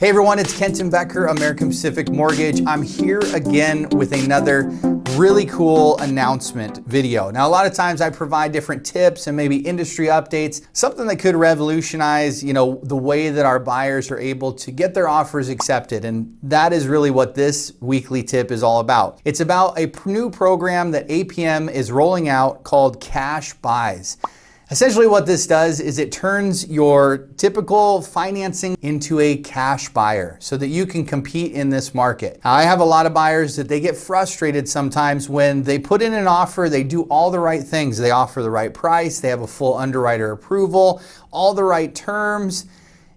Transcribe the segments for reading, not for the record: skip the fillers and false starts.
Hey everyone, it's Kenton Becker, American Pacific Mortgage. I'm here again with another really cool announcement video. Now, a lot of times I provide different tips and maybe industry updates, something that could revolutionize, the way that our buyers are able to get their offers accepted. And that is really what this weekly tip is all about. It's about a new program that APM is rolling out called Cash Buys. Essentially what this does is it turns your typical financing into a cash buyer so that you can compete in this market. Now, I have a lot of buyers that they get frustrated sometimes when they put in an offer, they do all the right things. They offer the right price, they have a full underwriter approval, all the right terms,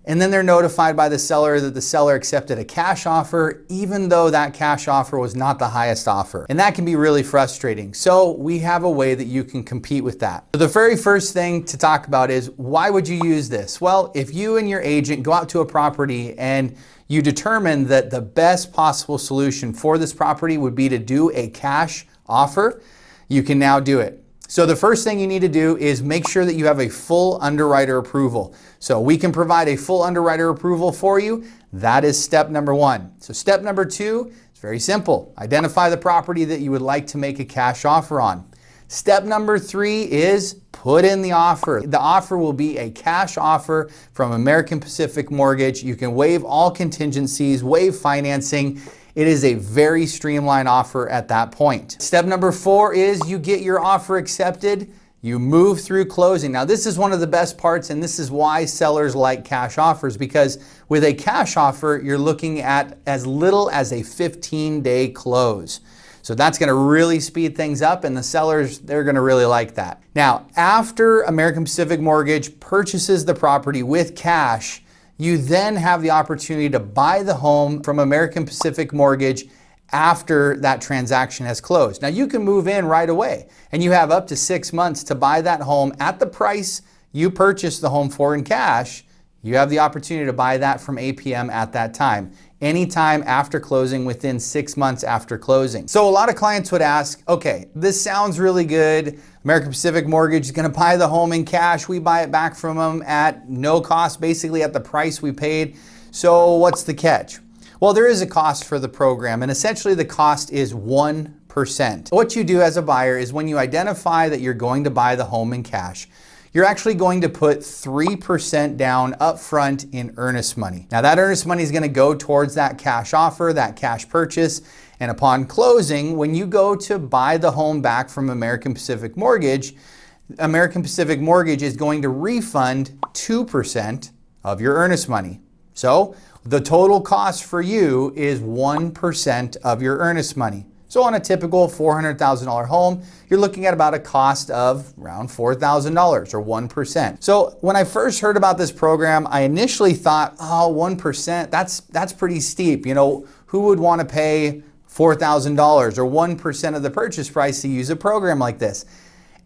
and then they're notified by the seller that the seller accepted a cash offer, even though that cash offer was not the highest offer. And that can be really frustrating. So we have a way that you can compete with that. So the very first thing to talk about is, why would you use this? Well, if you and your agent go out to a property and you determine that the best possible solution for this property would be to do a cash offer, you can now do it. So the first thing you need to do is make sure that you have a full underwriter approval. So we can provide a full underwriter approval for you. That is step number one. So step number two is very simple. Identify the property that you would like to make a cash offer on. Step number three is put in the offer. The offer will be a cash offer from American Pacific Mortgage. You can waive all contingencies, waive financing. It is a very streamlined offer at that point. Step number four is you get your offer accepted, you move through closing. Now, this is one of the best parts, and this is why sellers like cash offers, because with a cash offer, you're looking at as little as a 15-day close. So that's gonna really speed things up, and the sellers, they're gonna really like that. Now, after American Pacific Mortgage purchases the property with cash, you then have the opportunity to buy the home from American Pacific Mortgage after that transaction has closed. Now, you can move in right away, and you have up to 6 months to buy that home at the price you purchased the home for in cash. You have the opportunity to buy that from APM at that time, anytime after closing, within 6 months after closing. So a lot of clients would ask, okay, this sounds really good. American Pacific Mortgage is going to buy the home in cash. We buy it back from them at no cost, basically at the price we paid. So what's the catch? Well, there is a cost for the program, and essentially the cost is 1%. What you do as a buyer is, when you identify that you're going to buy the home in cash, you're actually going to put 3% down up front in earnest money. Now, that earnest money is going to go towards that cash offer, that cash purchase. And upon closing, when you go to buy the home back from American Pacific Mortgage is going to refund 2% of your earnest money. So the total cost for you is 1% of your earnest money. So on a typical $400,000 home, you're looking at about a cost of around $4,000 or 1%. So when I first heard about this program, I initially thought, oh, 1%, that's pretty steep. Who would want to pay $4,000 or 1% of the purchase price to use a program like this?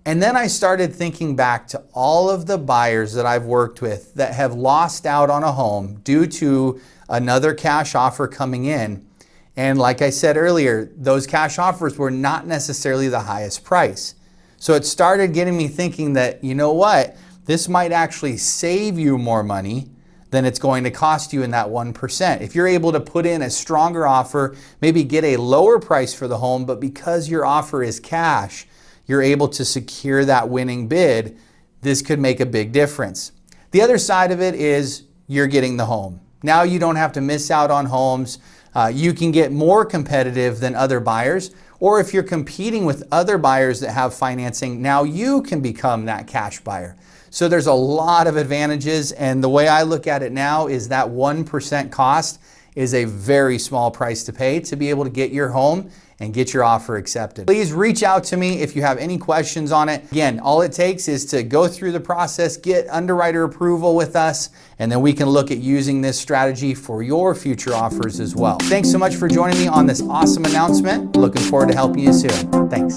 And then I started thinking back to all of the buyers that I've worked with that have lost out on a home due to another cash offer coming in. And like I said earlier, those cash offers were not necessarily the highest price. So it started getting me thinking that, this might actually save you more money than it's going to cost you in that 1%. If you're able to put in a stronger offer, maybe get a lower price for the home, but because your offer is cash, you're able to secure that winning bid, this could make a big difference. The other side of it is you're getting the home. Now you don't have to miss out on homes. You can get more competitive than other buyers, or if you're competing with other buyers that have financing, now you can become that cash buyer. So there's a lot of advantages, and the way I look at it now is that 1% cost is a very small price to pay to be able to get your home and get your offer accepted. Please reach out to me if you have any questions on it. Again, all it takes is to go through the process, get underwriter approval with us, and then we can look at using this strategy for your future offers as well. Thanks so much for joining me on this awesome announcement. Looking forward to helping you soon. Thanks.